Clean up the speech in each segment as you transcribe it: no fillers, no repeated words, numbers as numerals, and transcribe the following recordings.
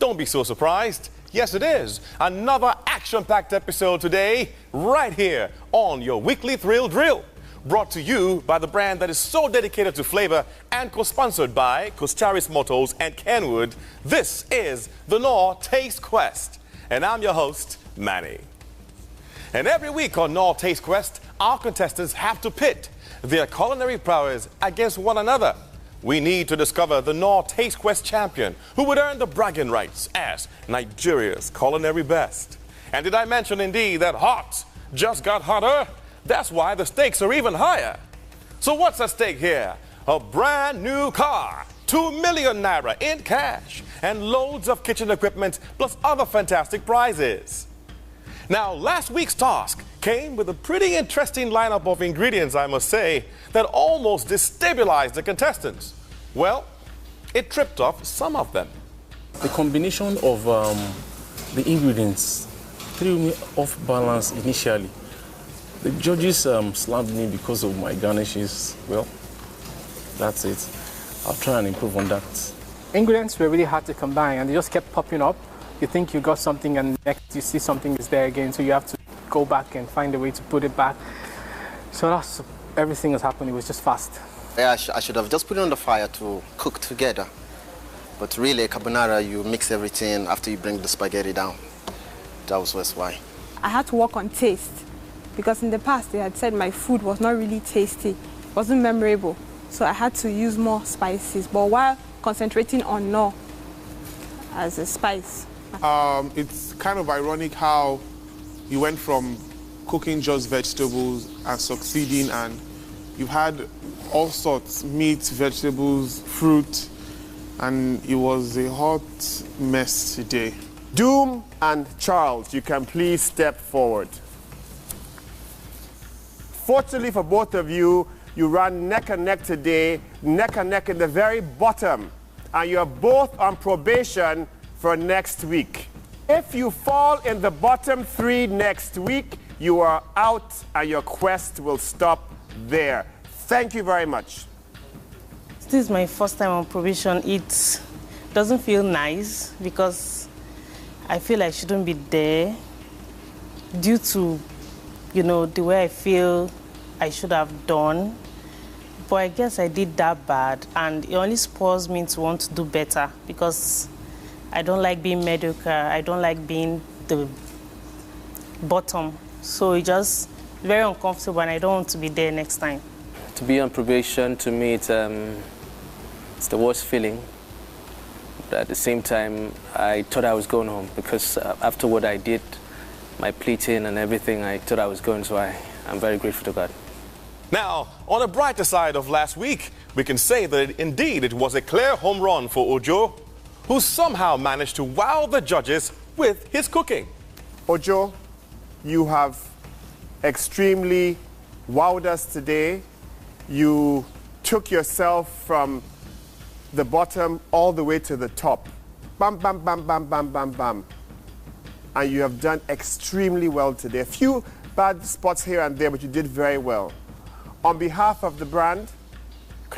Don't be so surprised. Yes, it is. Another action-packed episode today, right here on your weekly Thrill Drill. Brought to you by the brand that is so dedicated to flavor and co-sponsored by Costaris Motors and Kenwood. This is the Knorr Taste Quest. And I'm your host, Manny. And every week on Knorr Taste Quest, our contestants have to pit their culinary prowess against one another. We need to discover the Knorr Taste Quest champion who would earn the bragging rights as Nigeria's culinary best. And did I mention indeed that hot just got hotter? That's why the stakes are even higher. So what's at stake here? A brand new car, 2 million naira in cash, and loads of kitchen equipment, plus other fantastic prizes. Now, last week's task came with a pretty interesting lineup of ingredients, I must say, that almost destabilized the contestants. Well, it tripped off some of them. The combination of the ingredients threw me off balance initially. The judges slammed me because of my garnishes. Well, that's it. I'll try and improve on that. Ingredients were really hard to combine and they just kept popping up. You think you got something and next you see something is there again, so you have to go back and find a way to put it back. So that's everything that's happened. It was just fast. Yeah, I should have just put it on the fire to cook together. But really, carbonara, you mix everything after you bring the spaghetti down. That was why. I had to work on taste because in the past they had said my food was not really tasty, wasn't memorable. So I had to use more spices, but while concentrating on Knorr as a spice. It's kind of ironic how you went from cooking just vegetables and succeeding, and you've had all sorts, meat, vegetables, fruit, and it was a hot mess today. Doom and Charles, you can please step forward. Fortunately for both of you, you ran neck and neck today, neck and neck in the very bottom, and you're both on probation for next week. If you fall in the bottom 3 next week, you are out and your quest will stop there. Thank you very much. This is my first time on probation. It doesn't feel nice because I feel I shouldn't be there due to, the way I feel I should have done. But I guess I did that bad, and it only spurs me to want to do better because I don't like being mediocre. I don't like being the bottom. So it's just very uncomfortable, and I don't want to be there next time. To be on probation, to me, it's the worst feeling. But at the same time, I thought I was going home because after what I did, my pleading and everything, I thought I was going, so I'm very grateful to God. Now, on the brighter side of last week, we can say that indeed it was a clear home run for Ojo, who somehow managed to wow the judges with his cooking. Ojo, you have extremely wowed us today. You took yourself from the bottom all the way to the top. Bam, bam, bam, bam, bam, bam, bam. And you have done extremely well today. A few bad spots here and there, but you did very well. On behalf of the brand,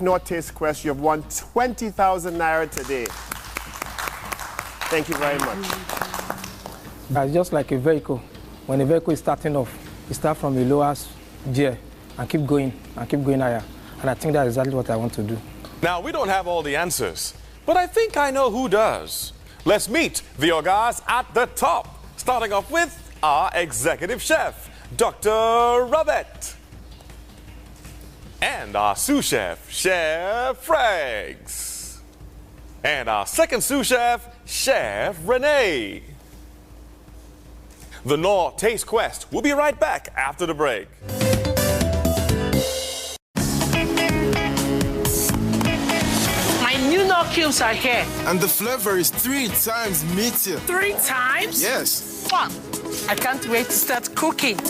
Knorr Taste Quest, you have won 20,000 naira today. Thank you very much. It's just like a vehicle. When a vehicle is starting off, you start from the lowest gear and keep going higher. And I think that's exactly what I want to do. Now, we don't have all the answers, but I think I know who does. Let's meet the Ogas at the top, starting off with our executive chef, Dr. Robert. And our sous chef, Chef Frags. And our second sous chef, Chef Renee. The Knorr Taste Quest will be right back after the break. My new Knorr cubes are here. And the flavor is 3 times meatier. 3 times? Yes. Fun. I can't wait to start cooking.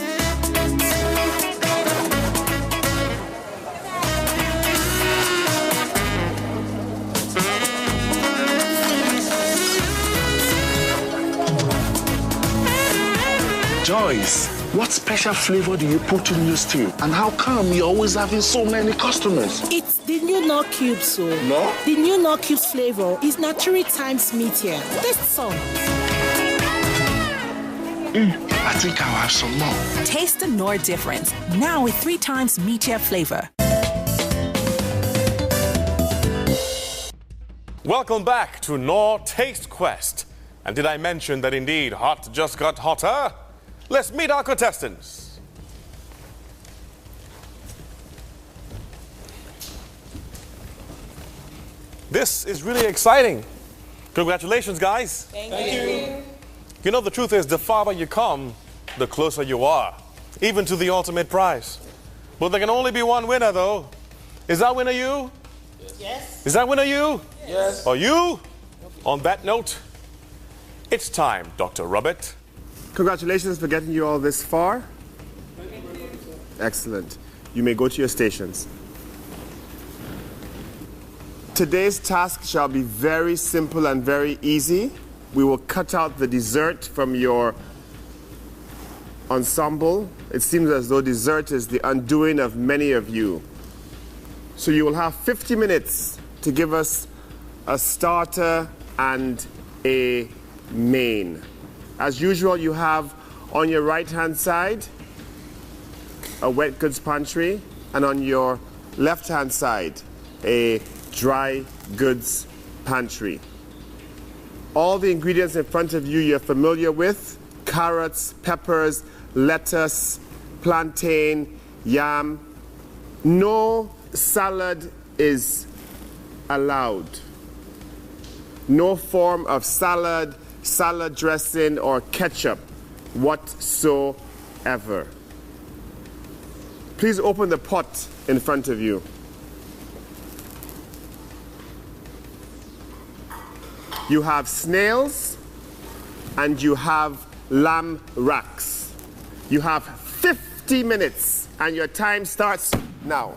Joyce, What special flavor do you put in your stew? And how come you're always having so many customers? It's the new Knorr cubes, so. No? The new Knorr cubes flavor is now 3 times meatier. Taste some. I think I'll have some more. Taste the Knorr difference. Now with 3 times meatier flavor. Welcome back to Knorr Taste Quest. And did I mention that indeed hot just got hotter? Let's meet our contestants. This is really exciting. Congratulations, guys. Thank you. You know, the truth is, the farther you come, the closer you are, even to the ultimate prize. But there can only be one winner, though. Is that winner you? Yes. Is that winner you? Yes. Or you? On that note, it's time, Dr. Robert. Congratulations for getting you all this far. Excellent. You may go to your stations. Today's task shall be very simple and very easy. We will cut out the dessert from your ensemble. It seems as though dessert is the undoing of many of you. So you will have 50 minutes to give us a starter and a main. As usual, you have on your right-hand side a wet goods pantry, and on your left-hand side a dry goods pantry. All the ingredients in front of you you're familiar with: carrots, peppers, lettuce, plantain, yam. No salad is allowed. No form of salad, salad dressing, or ketchup whatsoever. Please open the pot in front of you. You have snails and you have lamb racks. You have 50 minutes and your time starts now.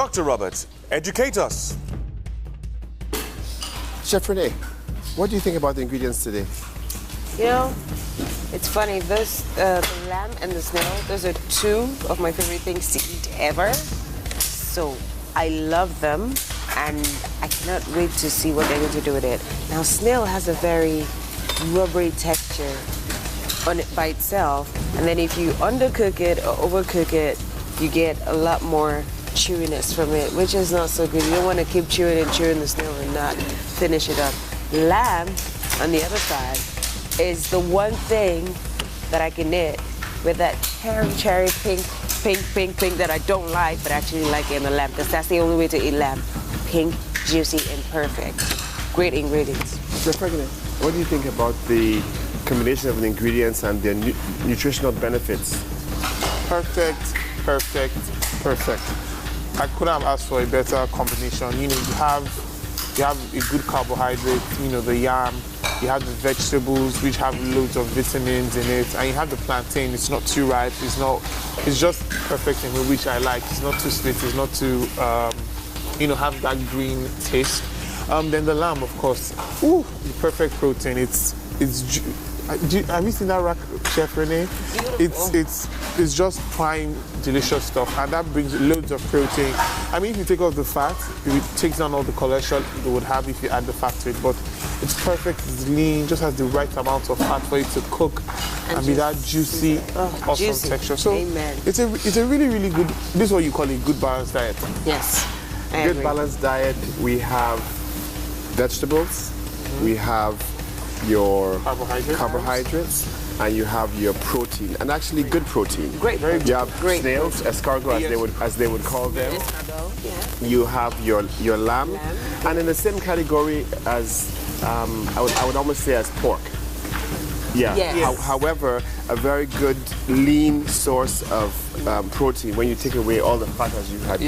Dr. Robert, educate us. Chef Renee, what do you think about the ingredients today? You know, it's funny, those, the lamb and the snail, those are two of my favorite things to eat ever. So I love them, and I cannot wait to see what they're going to do with it. Now, snail has a very rubbery texture on it by itself, and then if you undercook it or overcook it, you get a lot more chewiness from it, which is not so good. You don't want to keep chewing and chewing the snail and not finish it up. Lamb, on the other side, is the one thing that I can eat with that cherry pink that I don't like, but actually like in the lamb, because that's the only way to eat lamb. Pink, juicy, and perfect. Great ingredients. Chef Renee, what do you think about the combination of the ingredients and their nutritional benefits? Perfect, perfect, perfect. I couldn't have asked for a better combination. You know, you have a good carbohydrate, you know, the yam, you have the vegetables which have loads of vitamins in it, and you have the plantain. It's not too ripe, it's just perfect in which I like. It's not too sweet, it's not too, you know, have that green taste. Then the lamb, of course, ooh, the perfect protein. Have you seen that rack, Chef Renee? It's just prime, delicious stuff, and that brings loads of protein. I mean, if you take off the fat, it takes down all the cholesterol you would have if you add the fat to it. But it's perfect, it's lean, just has the right amount of fat for it to cook and be that juicy, awesome texture. So Amen. It's a really, really good. This is what you call a good balanced diet. Yes. Good balanced diet. We have vegetables. We have your carbohydrates, and you have your protein, and actually good protein. Great. You have snails, escargot, as they would call them. You have your lamb, and in the same category as I would almost say as pork. Yeah. Yes. However, a very good lean source of protein when you take away all the fat, as you had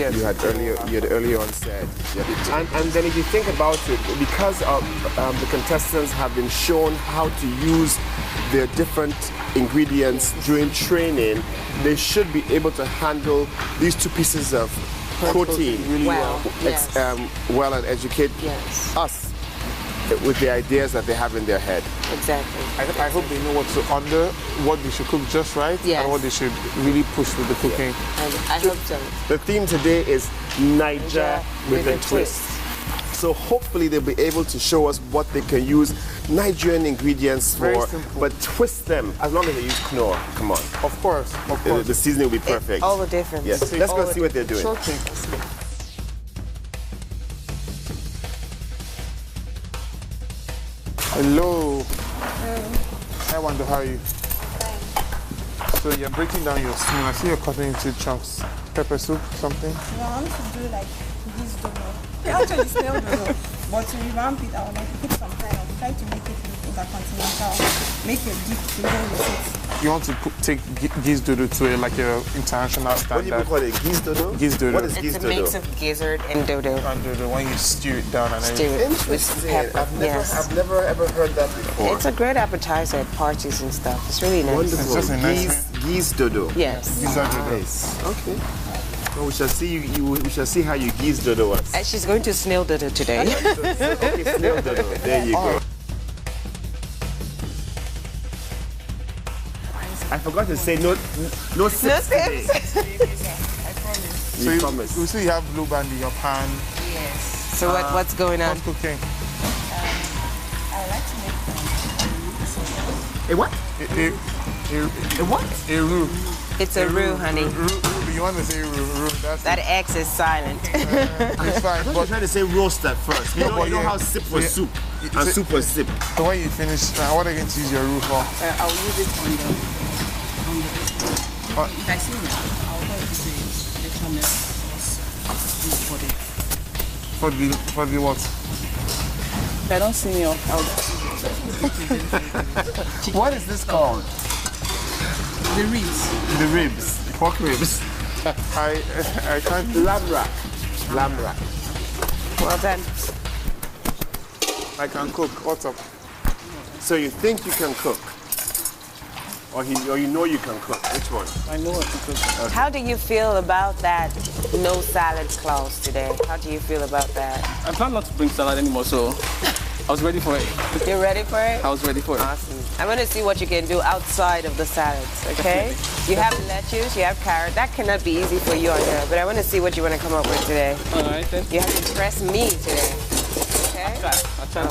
earlier on said. Yeah. And then if you think about it, because the contestants have been shown how to use their different ingredients during training, they should be able to handle these two pieces of protein really well and educate us with the ideas that they have in their head. Exactly. I hope they know what they should cook just right, and what they should really push with the cooking. I hope so. The theme today is Niger with a twist. So hopefully they'll be able to show us what they can use Nigerian ingredients for, but twist them as long as they use Knorr. Come on. Of course. The seasoning will be perfect. All the difference. Yes. Let's go see what they're doing. Hello. Hi, Wando, how are you? Fine. So you're breaking down your spoon. I see you're cutting into chunks. Pepper soup, something? No, I want to do like this dodo. Actually, snail dodo. But to revamp it, I would like to put some kind of, try to make it look intercontinental. Make a dip to go with it. You want to take geese dodo to like your international standard? What do you call it? Geese dodo? Geese dodo. What is geese dodo? It's a mix of gizzard and dodo. And dodo, when you stew it down and everything. With pepper. I've never ever heard that before. It's a great appetizer at parties and stuff. It's really nice. Wonderful. It's just a nice geese dodo. Yes. Geese dodo. Nice. Okay. Well, we shall see we shall see how you geese dodo us. She's going to snail dodo today. Okay, snail dodo. There you go. I forgot to say no sips today. So you see you have blue band in your pan. Yes. So what's going on? What's cooking? I like to make A what? A what? A roux. It's a roux, honey. You want to say roux? That X is silent. It's fine. But trying to say roast at first. You know how sip was soup and soup was sip. So when you finish, what are you going to use your roux for? I'll use it on the if I see it, I'll go to the bechamel sauce For the what? If I don't see me, I'll What is this called? the ribs. The ribs. Pork ribs. I can't. Lamb rack. Lamb rack. Well done. I can cook. What's up? So you think you can cook? Or you know you can cook? Which one? I know what to cook. Okay. How do you feel about that no salad clause today? How do you feel about that? I plan not to bring salad anymore, so I was ready for it. You're ready for it? I was ready for it. Awesome. I'm going to see what you can do outside of the salads, okay? You have lettuce, you have carrot. That cannot be easy for you on here, but I want to see what you want to come up with today. All right, then. You have to impress me today, okay? I'll try.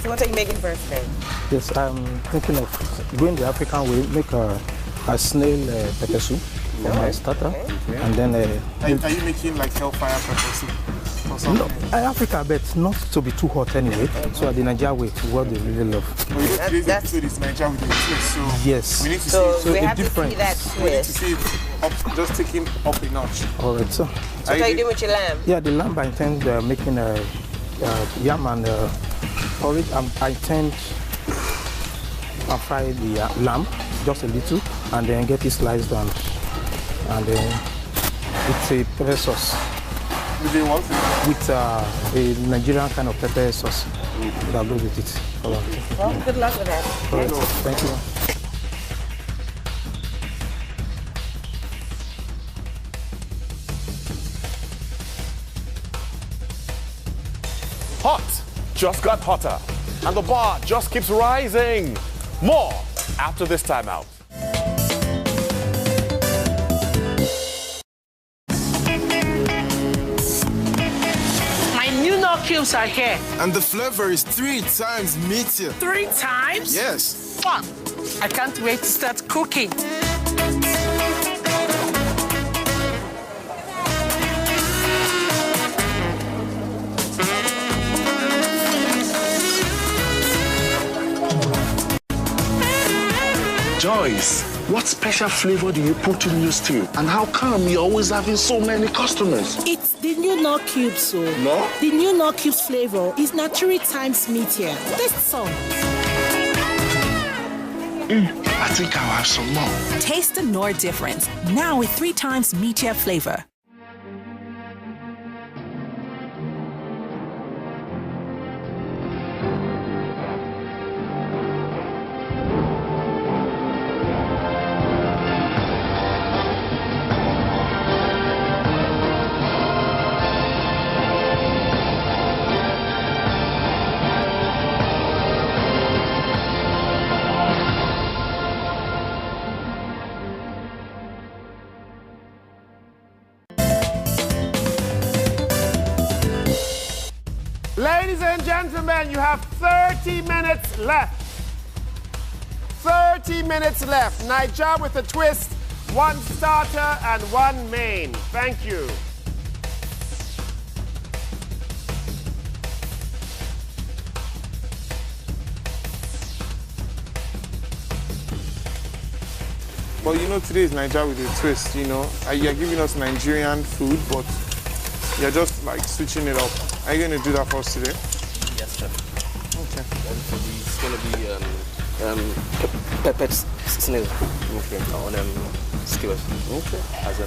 So what are you making first today? Yes, I'm thinking of going the African way, make a snail pepper soup for my starter. Okay. And then... Are you making like hellfire pepper soup or something? No, Africa, but not to be too hot anyway. So the Nigeria way, what they really love. Well, today's episode is Nigeria with the twist, so yes. we need to so we a have different. to see that we need to twist. see it up, just take him up a notch. All right, so. So what are you doing with your lamb? Yeah, the lamb I intend making a yam and porridge. I intend fry the lamb just a little and then get it sliced and then it's a pepper sauce. With the what? With a Nigerian kind of pepper sauce that goes with it. All right. Well, good luck with that. All right. Thank you. Hot just got hotter, and the bar just keeps rising. More after this timeout. My new Knorr cubes are here. And the flavor is 3 times meatier. 3 times? Yes. Fun. I can't wait to start cooking. Joyce, what special flavor do you put in your stew? And how come you're always having so many customers? It's the new Knorr cubes, so. No? The new Knorr cubes flavor is now 3 times meatier. Taste some. I think I'll have some more. Taste the Knorr difference. Now with 3 times meatier flavor. Ladies and gentlemen, you have 30 minutes left. 30 minutes left. Nigeria with a twist, 1 starter and 1 main. Thank you. Well, you know, today is Nigeria with a twist, you know. You're giving us Nigerian food, but you're just like switching it up. Are you going to do that for us today? Yes, chef. Okay. It's going to be peppered snail. Okay. On skewers. Okay. As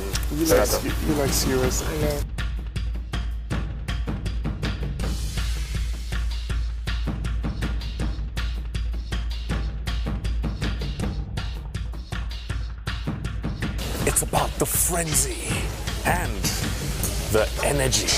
You like skewers? Yeah. It's about the frenzy and the energy.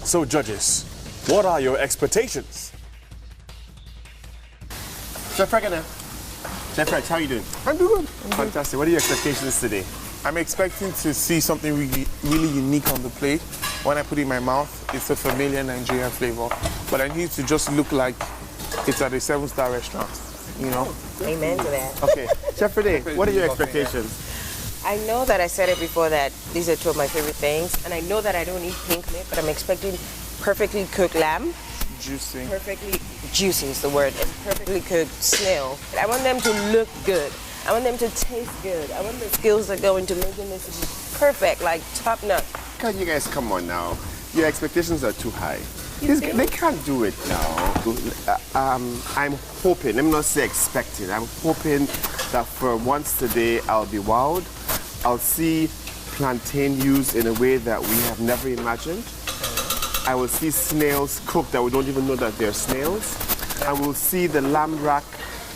So judges, what are your expectations? Chef Regina. Chef Rex, how are you doing? I'm doing good. Fantastic. What are your expectations today? I'm expecting to see something really unique on the plate. When I put it in my mouth, it's a familiar Nigerian flavor, but I need it to just look like it's at a 7-star restaurant, you know? Amen to that. Okay. Chef Rede, what are your expectations? I know that I said it before that these are two of my favorite things, and I know that I don't eat pink meat, but I'm expecting perfectly cooked lamb. Juicy. Perfectly juicy is the word, and perfectly cooked snail. I want them to look good. I want them to taste good. I want the skills that go into making this perfect, like top notch. Can you guys come on now? Your expectations are too high. They can't do it now. I'm hoping, let me not say expecting, I'm hoping that for once today I'll be wowed. I'll see plantain used in a way that we have never imagined. I will see snails cooked that we don't even know that they're snails. I will see the lamb rack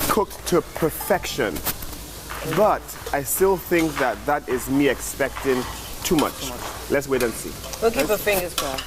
cooked to perfection. But I still think that that is me expecting too much. Let's wait and see. We'll keep our fingers crossed.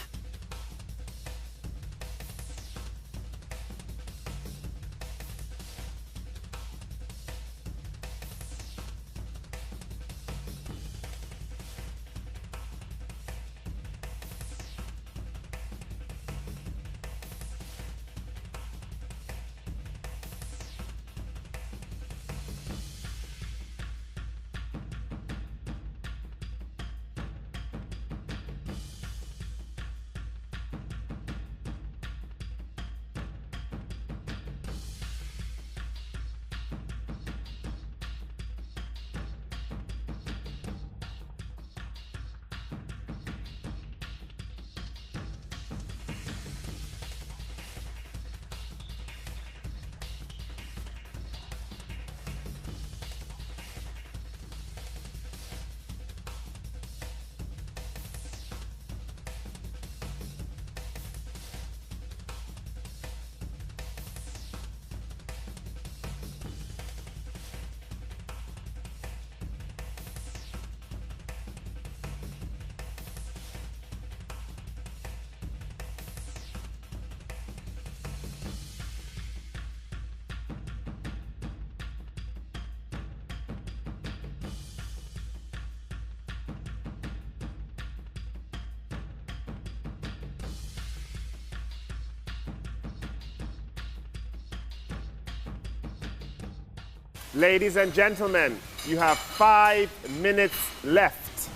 Ladies and gentlemen, you have 5 minutes left.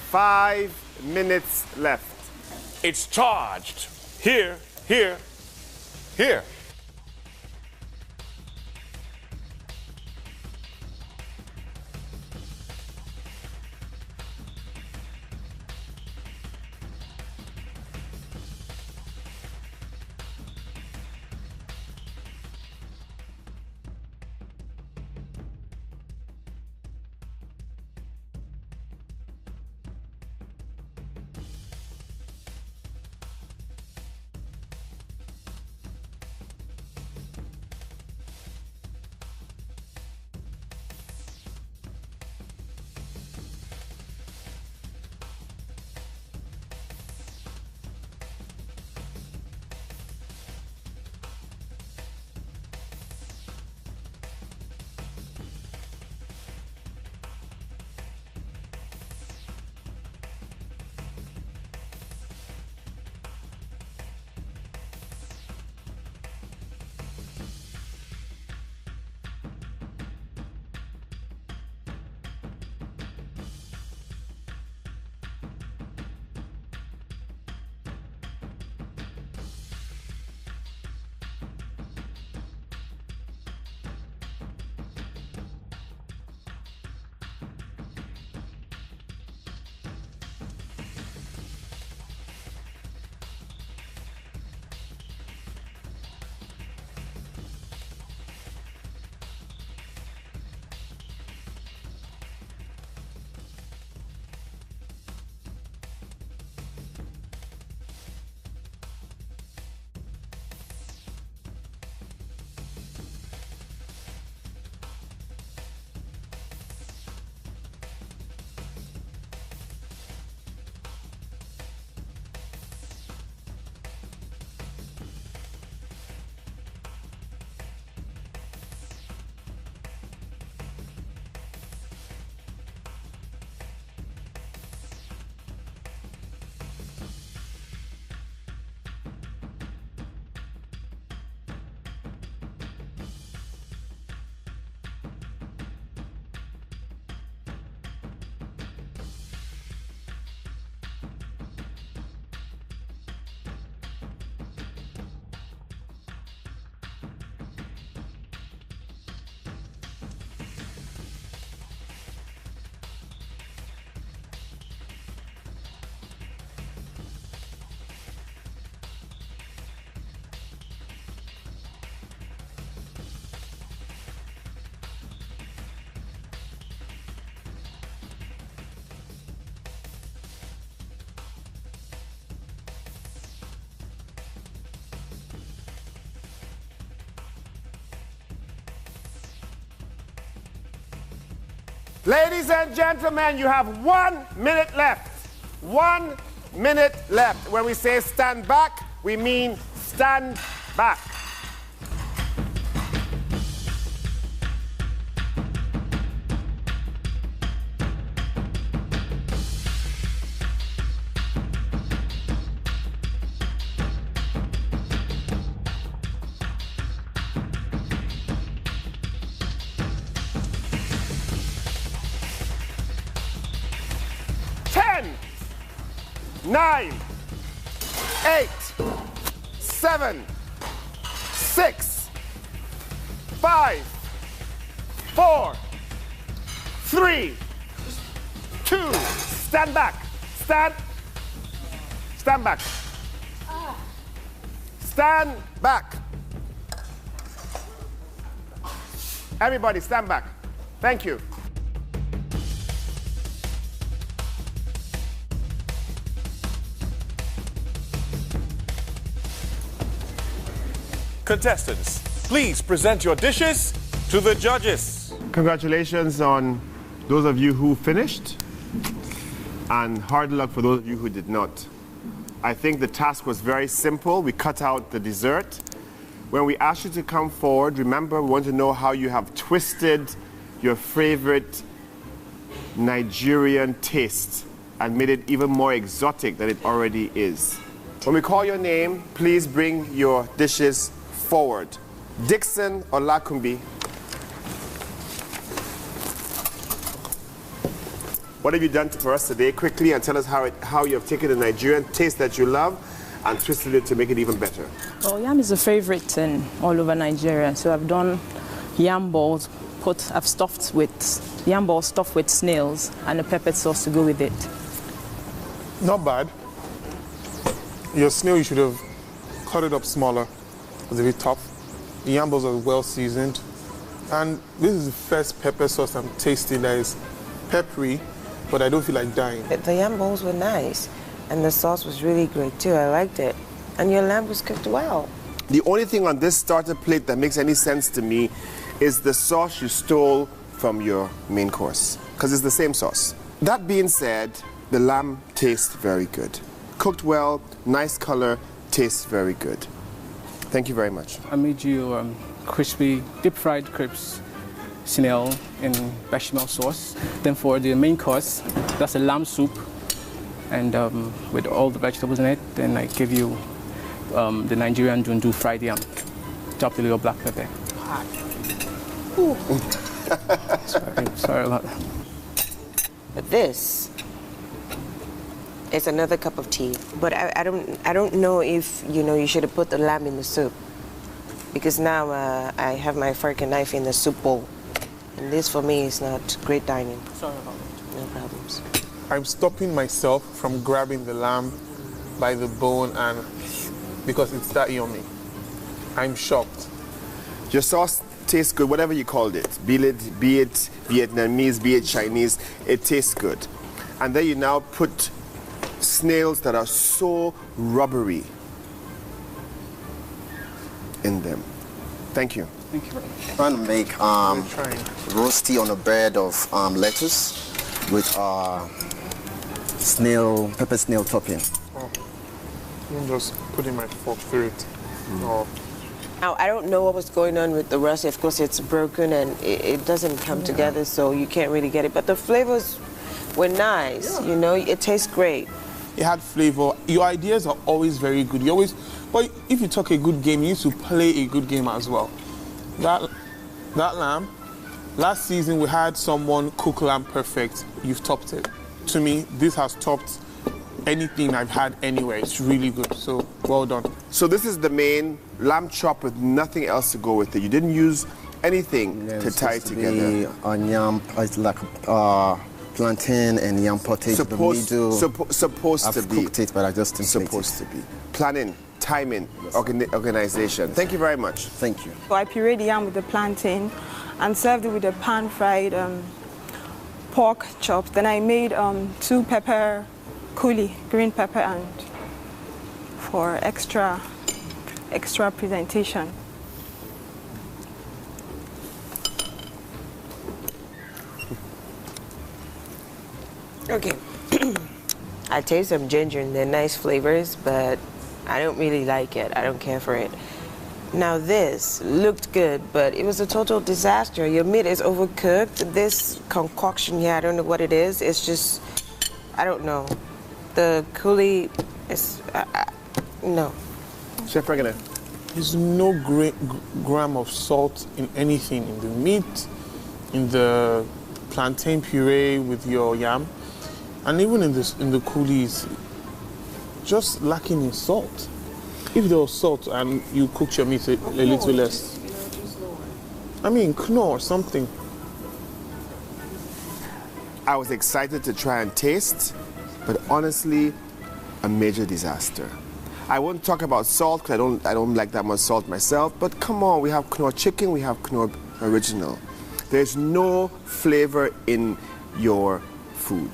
5 minutes left. It's charged. Here, here, here. Ladies and gentlemen, you have 1 minute left. 1 minute left. When we say stand back, we mean stand back. Nine, 8, 7, 6, 5, 4, 3, 2. Stand back. Stand back. Stand back. Everybody stand back. Thank you. Contestants, please present your dishes to the judges. Congratulations on those of you who finished, and hard luck for those of you who did not. I think the task was very simple. We cut out the dessert. When we asked you to come forward, remember, we want to know how you have twisted your favorite Nigerian taste and made it even more exotic than it already is. When we call your name, please bring your dishes forward. Dixon Olakunbi. What have you done for us today? Quickly, and tell us how you have taken the Nigerian taste that you love and twisted it to make it even better. Well, yam is a favorite all over Nigeria, so I've done yam balls. I've stuffed with yam balls stuffed with snails and a pepper sauce to go with it. Not bad. Your snail, you should have cut it up smaller. It was a bit tough. The yam balls are well seasoned. And this is the first pepper sauce I'm tasting that is peppery, but I don't feel like dying. The yam balls were nice, and the sauce was really great too. I liked it. And your lamb was cooked well. The only thing on this starter plate that makes any sense to me is the sauce you stole from your main course, because it's the same sauce. That being said, the lamb tastes very good. Cooked well, nice color, tastes very good. Thank you very much. I made you crispy, deep-fried crepes, snail in bechamel sauce. Then for the main course, that's a lamb soup, and with all the vegetables in it. Then I give you the Nigerian dundu fried yam, chopped a little black pepper. Sorry about that. But this is another cup of tea. But I don't know if you should have put the lamb in the soup, because now I have my fork and knife in the soup bowl, and this for me is not great dining. Sorry about it. No problems. I'm stopping myself from grabbing the lamb by the bone, and because it's that yummy. I'm shocked. Your sauce tastes good, whatever you called it. Be it Vietnamese, be it Chinese, it tastes good. And then you now put snails that are so rubbery in them. Thank you. Thank you very much. I'm trying to make roasty on a bed of lettuce with pepper snail topping. Oh. I'm just putting my fork through it. Oh. Now, I don't know what was going on with the rust. Of course, it's broken and it doesn't come together, so you can't really get it. But the flavors were nice, it tastes great. It had flavor. Your ideas are always very good. But if you talk a good game, you need to play a good game as well. That lamb, last season we had someone cook lamb perfect. You've topped it. To me, this has topped anything I've had anywhere. It's really good, so well done. So this is the main lamb chop with nothing else to go with it. You didn't use anything to tie it together. Yam, it's like plantain and yam pottage. Supposed to I've be. cooked it, but I just didn't supposed to be. Planning, timing, organization. Thank you very much. Thank you. So I pureed the yam with the plantain and served it with the pan-fried pork chops. Then I made 2 pepper coulis, green pepper, and for extra presentation. Okay. I taste some ginger and they're nice flavors, but I don't really like it. I don't care for it. Now this looked good, but it was a total disaster. Your meat is overcooked. This concoction here, I don't know what it is. It's just, I don't know. The coulis is, no. Chef Regina. There's no gram of salt in anything, in the meat, in the plantain puree with your yam, and even in the coulis, just lacking in salt. If there was salt and you cooked your meat a little less. I mean, Knorr, something. I was excited to try and taste, but honestly, a major disaster. I won't talk about salt because I don't like that much salt myself, but come on, we have Knorr chicken, we have Knorr original. There's no flavor in your food.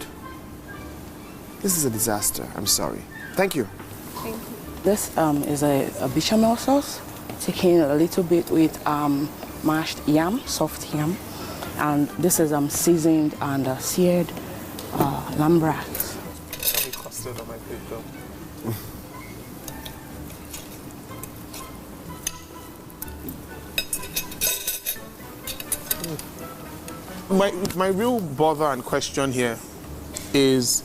This is a disaster, I'm sorry. Thank you. Thank you. This is a bechamel sauce, taken a little bit with mashed yam, soft yam, and this is seasoned and seared lamb racks. Custard on my plate, though. My real bother and question here is,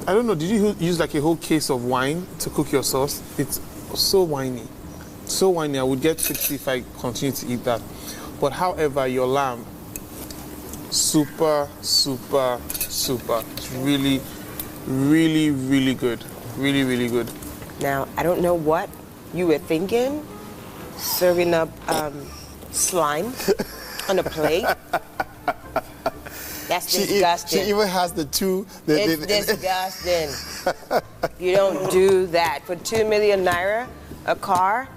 I don't know, did you use like a whole case of wine to cook your sauce? It's so winey. So winey, I would get tipsy if I continue to eat that. But however, your lamb, super, super, super. It's really, really, really good. Really, really good. Now, I don't know what you were thinking, serving up slime on a plate. That's disgusting. She even has the two. It's disgusting. You don't do that. For 2 million naira, a car,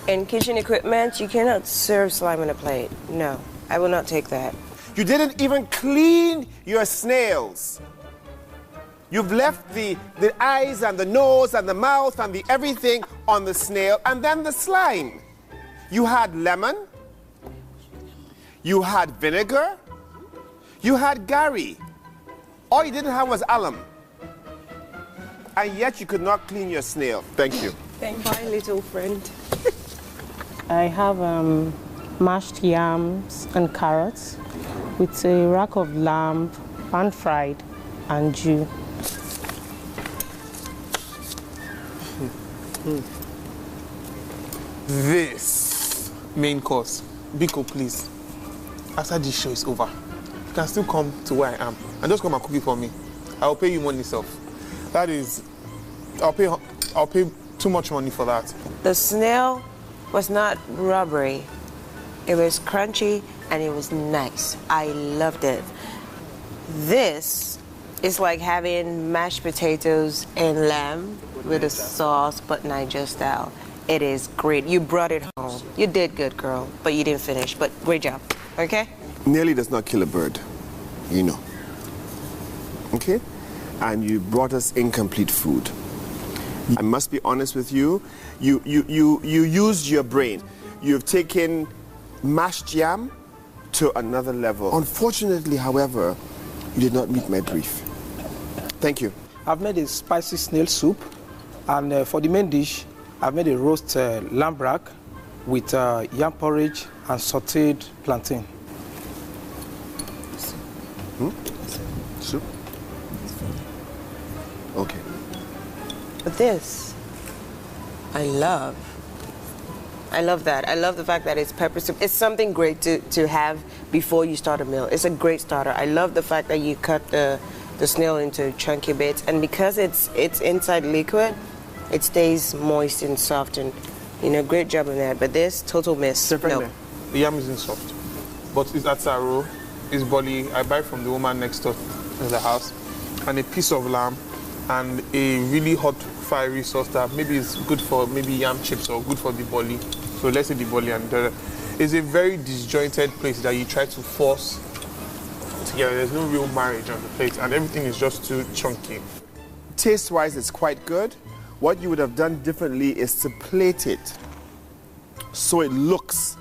and kitchen equipment, you cannot serve slime on a plate. No, I will not take that. You didn't even clean your snails. You've left the eyes and the nose and the mouth and the everything on the snail, and then the slime. You had lemon. You had vinegar. You had gari. All you didn't have was alum. And yet you could not clean your snail. Thank you. Thank you, my little friend. I have mashed yams and carrots with a rack of lamb, pan-fried, and jus. This main course, Biko, please, after this show is over, you can still come to where I am and just come and cook it for me. I'll pay you money self. That is, I'll pay too much money for that. The snail was not rubbery. It was crunchy and it was nice. I loved it. This is like having mashed potatoes and lamb with a sauce, but Niger style. It is great. You brought it home. You did good, girl, but you didn't finish. But great job, okay? Nearly does not kill a bird, you know. Okay? And you brought us incomplete food. I must be honest with you. You used your brain. You've taken mashed yam to another level. Unfortunately, however, you did not meet my brief. Thank you. I've made a spicy snail soup, and for the main dish, I've made a roast lamb rack with yam porridge and sautéed plantain. Soup? Okay. But this, I love. I love that. I love the fact that it's pepper soup. It's something great to have before you start a meal. It's a great starter. I love the fact that you cut the snail into chunky bits, and because it's inside liquid, it stays moist and soft, and great job on that. But this, total miss. No. The yam isn't soft, but it's ataro, it's boli. I buy from the woman next door in the house, and a piece of lamb, and a really hot fiery sauce that maybe is good for maybe yam chips or good for the boli. So let's say the boli, and it's a very disjointed place that you try to force together. There's no real marriage on the plate, and everything is just too chunky. Taste-wise, it's quite good. What you would have done differently is to plate it so it looks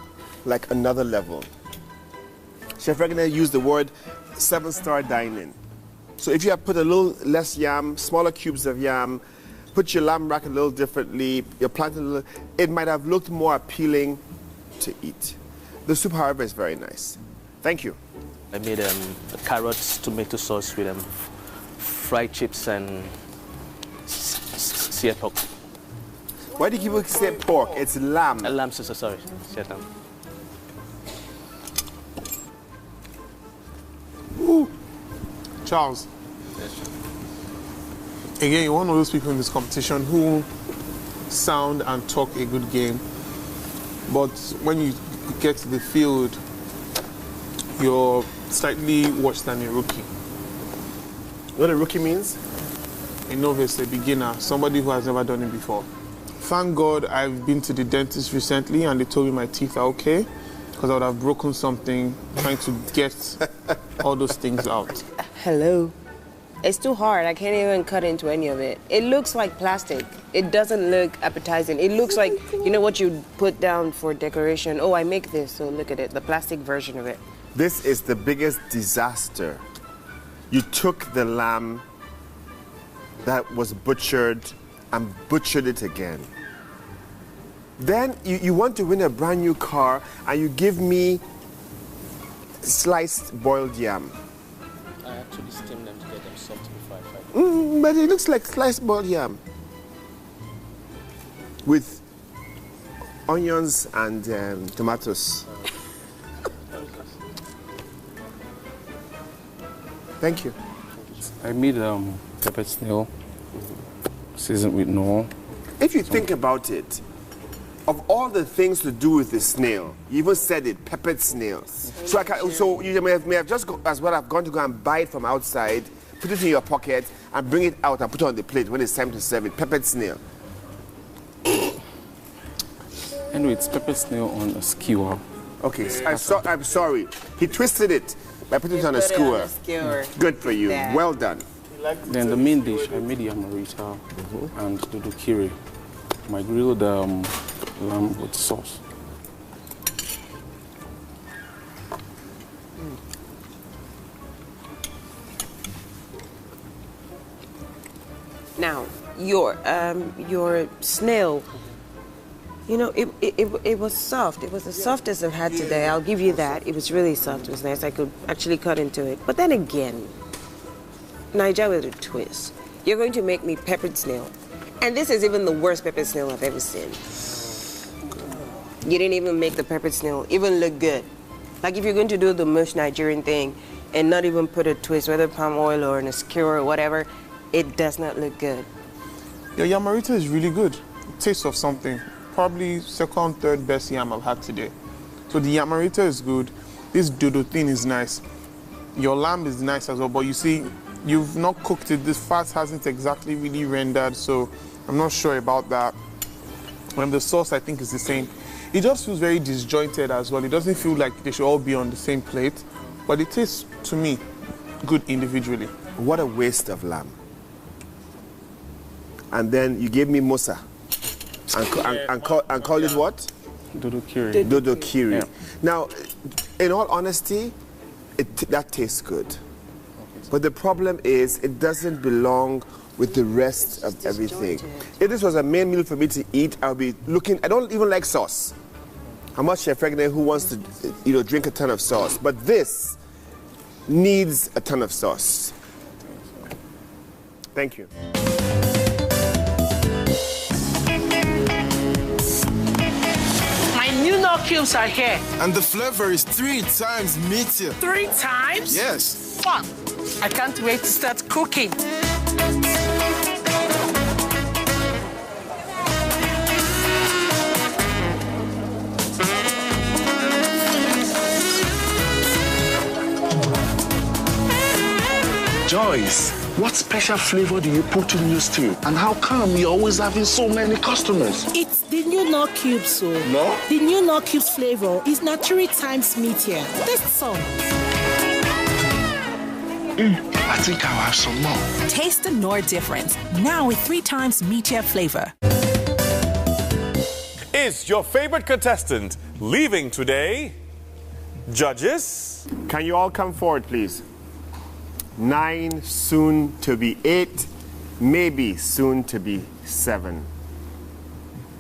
like another level. Chef Regina used the word 7-star dining. So if you have put a little less yam, smaller cubes of yam, put your lamb rack a little differently, your plantain a little, it might have looked more appealing to eat. The soup, however, is very nice. Thank you. I made carrots, tomato sauce with fried chips and seared pork. Why do you people say pork? It's lamb. Lamb, sorry. Seared lamb. Ooh. Charles. Again, you're one of those people in this competition who sound and talk a good game, but when you get to the field, you're slightly worse than a rookie. What a rookie means? A novice, a beginner, somebody who has never done it before. Thank God I've been to the dentist recently and they told me my teeth are okay, because I would have broken something trying to get all those things out. Hello. It's too hard. I can't even cut into any of it. It looks like plastic. It doesn't look appetizing. It looks like, you know what you put down for decoration? Oh, I make this, so look at it, the plastic version of it. This is the biggest disaster. You took the lamb that was butchered and butchered it again. Then you want to win a brand new car and you give me sliced boiled yam. I actually steam them to get them soft before I fry them. But it looks like sliced boiled yam with onions and tomatoes. Thank you. I made peppered snail, seasoned with Knorr. If you think about it, of all the things to do with the snail, you even said it, peppered snails. So you may have just as well have gone to go and buy it from outside, put it in your pocket, and bring it out and put it on the plate when it's time to serve it. Peppered snail. Anyway, it's peppered snail on a skewer. Okay, I'm sorry. He twisted it by putting it on a skewer. Good for you. Yeah. Well done. Then the main dish, I made yamarita and dodo kiri. My grilled lamb with sauce. Now, your snail, you know, it was soft. It was the softest I've had today. I'll give you that. It was really soft. It was nice. I could actually cut into it. But then again, Niger with a twist. You're going to make me peppered snail. And this is even the worst peppered snail I've ever seen. You didn't even make the peppered snail even look good. Like if you're going to do the most Nigerian thing and not even put a twist, whether palm oil or in a skewer or whatever, it does not look good. Your yamarita is really good. It tastes of something. Probably second, third best yam I've had today. So the yamarita is good. This dodo thing is nice. Your lamb is nice as well, but you see, you've not cooked it. This fat hasn't exactly really rendered, so I'm not sure about that. And the sauce, I think, is the same. It just feels very disjointed as well. It doesn't feel like they should all be on the same plate, but it tastes, to me, good individually. What a waste of lamb. And then you gave me mosa and call it what? Dodo kiri. Dodo kiri. Yeah. Now, in all honesty, that tastes good. But the problem is it doesn't belong with the rest of everything. If this was a main meal for me to eat, I'll be looking, I don't even like sauce. I'm not Chef Regner who wants to, drink a ton of sauce. But this needs a ton of sauce. Thank you. My new Knorr cubes are here. And the flavor is 3 times meatier. 3 times? Yes. Fun. I can't wait to start cooking. Joyce, what special flavor do you put in your stew? And how come you're always having so many customers? It's the new Knorr cubes, so. No? The new Knorr cubes flavor is now 3 times meatier. Taste some. I think I'll have some more. Taste the Knorr difference, now with 3 times meatier flavor. Is your favorite contestant leaving today? Judges? Can you all come forward, please? 9, soon to be 8, maybe soon to be 7.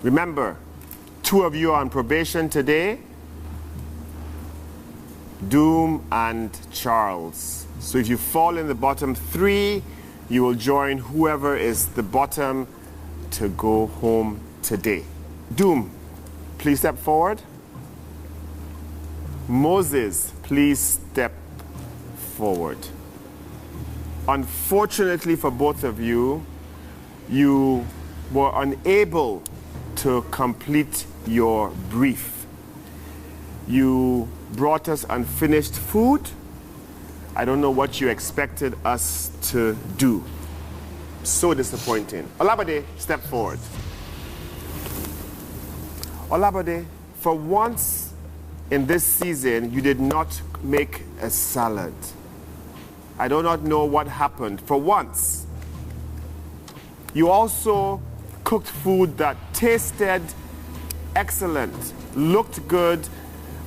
Remember, 2 of you are on probation today, Doom and Charles. So if you fall in the bottom 3, you will join whoever is the bottom to go home today. Doom, please step forward. Moses, please step forward. Unfortunately for both of you, you were unable to complete your brief. You brought us unfinished food. I don't know what you expected us to do. So disappointing. Olabode, step forward. Olabode, for once in this season, you did not make a salad. I do not know what happened. For once, you also cooked food that tasted excellent, looked good,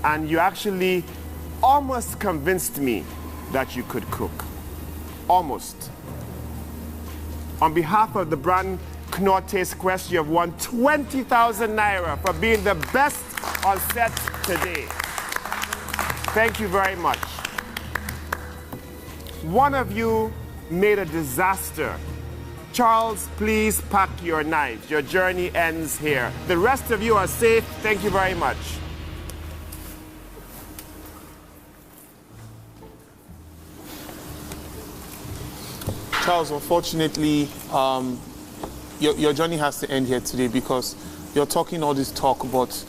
and you actually almost convinced me that you could cook. Almost. On behalf of the brand Knorr Taste Quest, you have won 20,000 Naira for being the best on set today. Thank you very much. One of you made a disaster. Charles, please pack your knives. Your journey ends here. The rest of you are safe. Thank you very much. Charles, unfortunately, your journey has to end here today because you're talking all this talk, but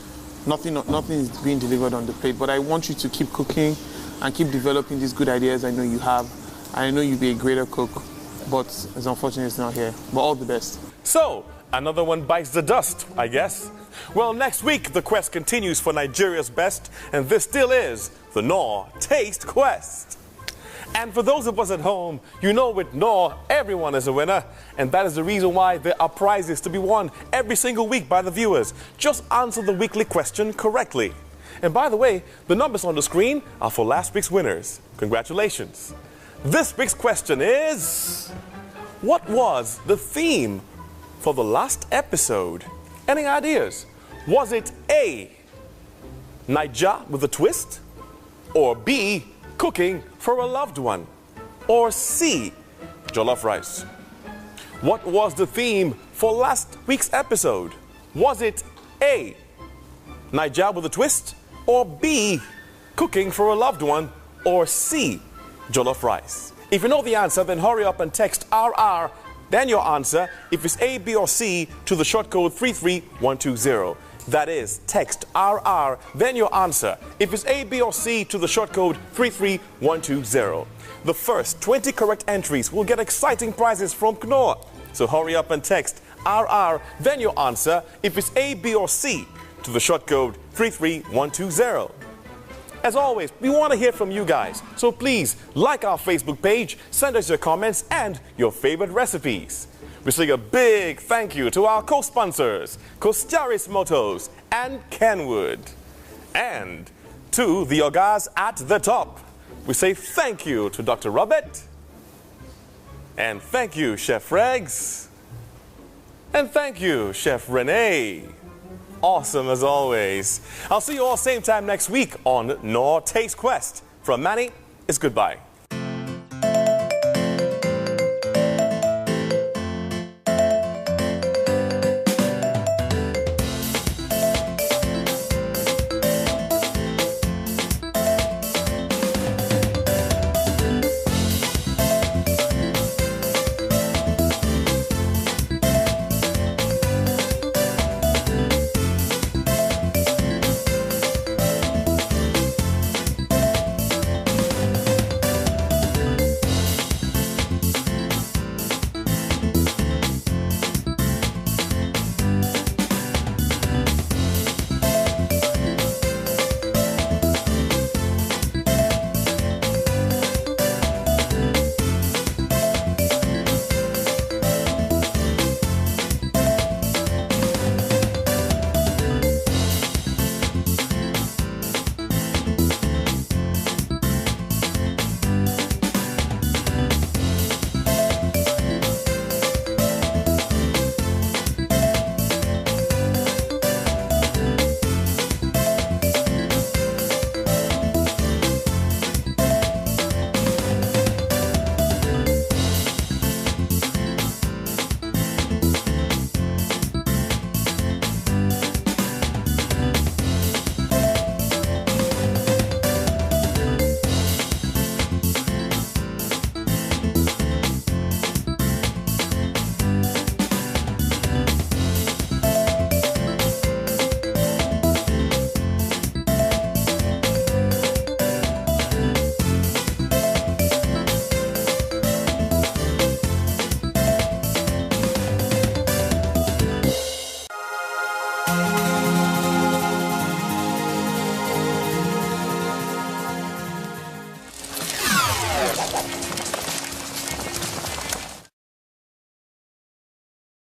nothing is being delivered on the plate. But I want you to keep cooking and keep developing these good ideas I know you have. I know you'll be a greater cook, but it's unfortunate it's not here. But all the best. So, another one bites the dust, I guess. Well, next week, the quest continues for Nigeria's best, and this still is the Knorr Taste Quest. And for those of us at home, you know with Knorr, everyone is a winner. And that is the reason why there are prizes to be won every single week by the viewers. Just answer the weekly question correctly. And by the way, the numbers on the screen are for last week's winners. Congratulations. This week's question is, what was the theme for the last episode? Any ideas? Was it A, Niger with a twist? Or B, cooking for a loved one? Or C, jollof rice? What was the theme for last week's episode? Was it A, Niger with a twist? Or B, cooking for a loved one? Or C, jollof rice? If you know the answer, then hurry up and text RR, then your answer, if it's A, B, or C, to the short code 33120. That is, text RR, then your answer, if it's A, B, or C, to the short code 33120. The first 20 correct entries will get exciting prizes from Knorr. So hurry up and text RR, then your answer, if it's A, B, or C, to the short code 33120. As always, we want to hear from you guys, so please like our Facebook page, send us your comments and your favorite recipes. We say a big thank you to our co-sponsors, Costaris Motors and Kenwood. And to the Ogas at the top, we say thank you to Dr. Robert. And thank you, Chef Regs. And thank you, Chef Renee. Awesome as always. I'll see you all same time next week on Knorr Taste Quest. From Manny, it's goodbye.